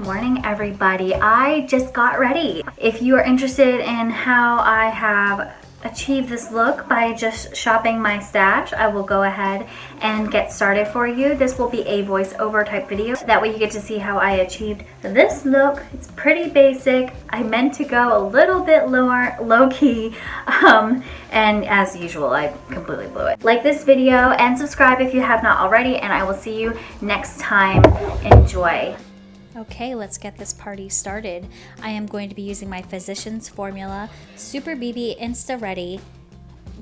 morning, everybody. I just got ready. If you are interested in how I have achieved this look by just shopping my stash, I will go ahead and get started for you. This will be a voiceover type video. That way you get to see how I achieved this look. It's pretty basic. I meant to go a little bit low key, and as usual, I completely blew it. Like this video and subscribe if you have not already, and I will see you next time. Enjoy. Okay, let's get this party started. I am going to be using my Physicians Formula Super BB Insta Ready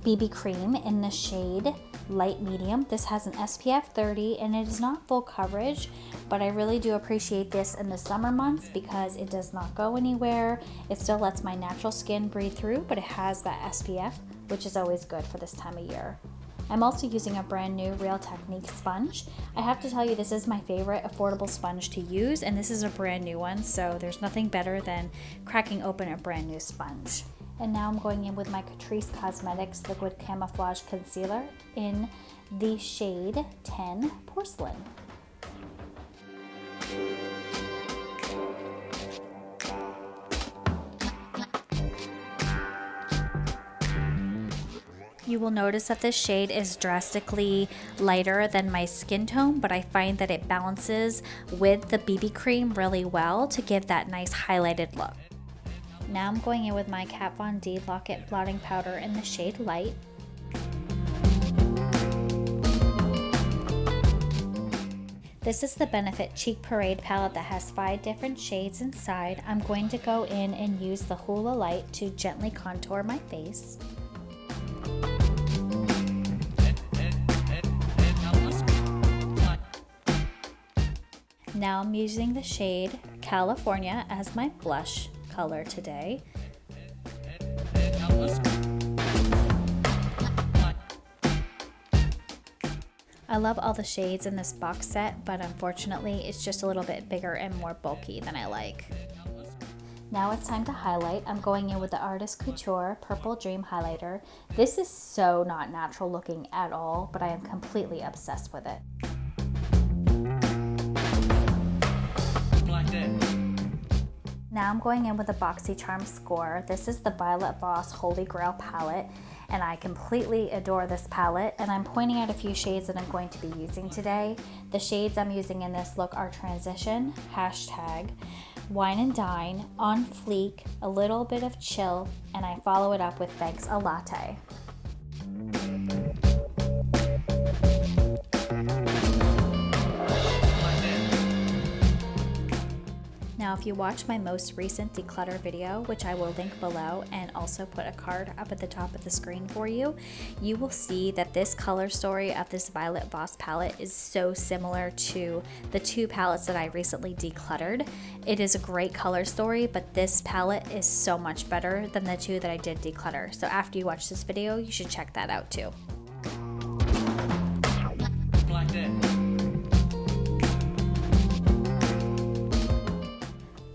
BB Cream in the shade Light Medium. This has an SPF 30 and it is not full coverage, but I really do appreciate this in the summer months because it does not go anywhere. It still lets my natural skin breathe through, but it has that SPF, which is always good for this time of year. I'm also using a brand new Real Technique sponge. I have to tell you, this is my favorite affordable sponge to use, and this is a brand new one, so there's nothing better than cracking open a brand new sponge. And now I'm going in with my Catrice Cosmetics Liquid Camouflage Concealer in the shade 10 Porcelain. You will notice that this shade is drastically lighter than my skin tone, but I find that it balances with the BB cream really well to give that nice highlighted look. Now I'm going in with my Kat Von D Lock-It Blotting Powder in the shade Light. This is the Benefit Cheek Parade palette that has 5 different shades inside. I'm going to go in and use the Hoola Light to gently contour my face. Now I'm using the shade California as my blush color today. I love all the shades in this box set, but unfortunately it's just a little bit bigger and more bulky than I like. Now it's time to highlight. I'm going in with the Artist Couture Purple Dream Highlighter. This is so not natural looking at all, but I am completely obsessed with it. Now I'm going in with the BoxyCharm Score. This is the Violet Voss Holy Grail palette, and I completely adore this palette, and I'm pointing out a few shades that I'm going to be using today. The shades I'm using in this look are Transition, Hashtag, Wine and Dine, On Fleek, a little bit of Chill, and I follow it up with Thanks a Latte. Now, if you watch my most recent declutter video, which I will link below and also put a card up at the top of the screen for you, you will see that this color story of this Violet Voss palette is so similar to the 2 palettes that I recently decluttered. It is a great color story, but this palette is so much better than the 2 that I did declutter. So after you watch this video, you should check that out too.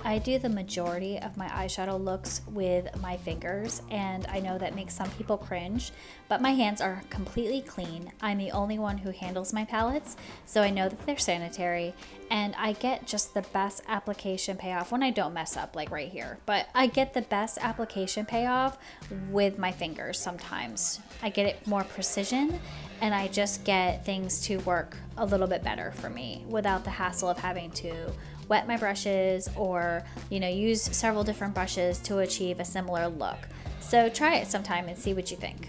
I do the majority of my eyeshadow looks with my fingers, and I know that makes some people cringe, but my hands are completely clean. I'm the only one who handles my palettes, so I know that they're sanitary, and I get just the best application payoff when I don't mess up, like right here. But I get the best application payoff with my fingers sometimes. I get it more precision, and I just get things to work a little bit better for me without the hassle of having to wet my brushes or, use several different brushes to achieve a similar look. So try it sometime and see what you think.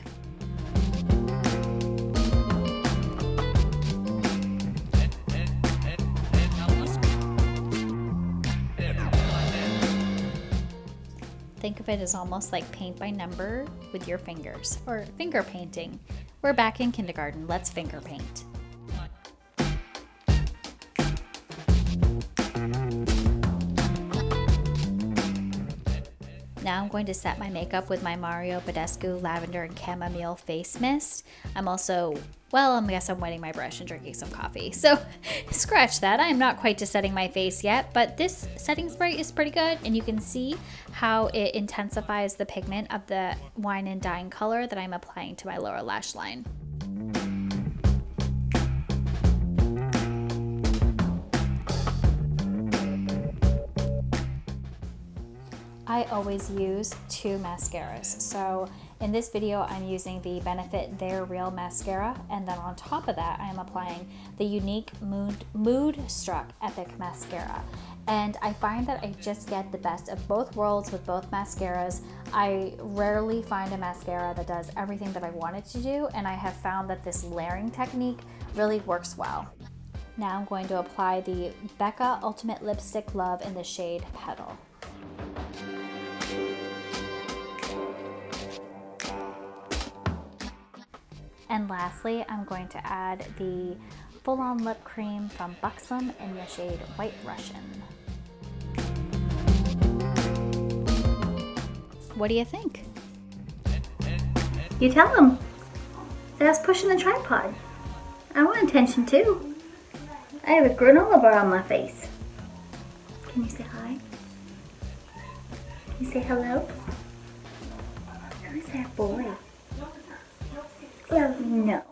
Think of it as almost like paint by number with your fingers, or finger painting. We're back in kindergarten, let's finger paint. Now I'm going to set my makeup with my Mario Badescu Lavender and Chamomile Face Mist. I guess I'm wetting my brush and drinking some coffee. So scratch that. I'm not quite to setting my face yet, but this setting spray is pretty good, and you can see how it intensifies the pigment of the Wine and Dine color that I'm applying to my lower lash line. I always use two mascaras. So in this video, I'm using the Benefit They're Real mascara, and then on top of that, I am applying the Unique Mood Struck Epic mascara. And I find that I just get the best of both worlds with both mascaras. I rarely find a mascara that does everything that I want it to do, and I have found that this layering technique really works well. Now I'm going to apply the Becca Ultimate Lipstick Love in the shade Petal. And lastly, I'm going to add the Full On Lip Cream from Buxom in the shade White Russian. What do you think? You tell them that I was pushing the tripod. I want attention too. I have a granola bar on my face. Can you say hi? Can you say hello? Who's that boy? Oh no.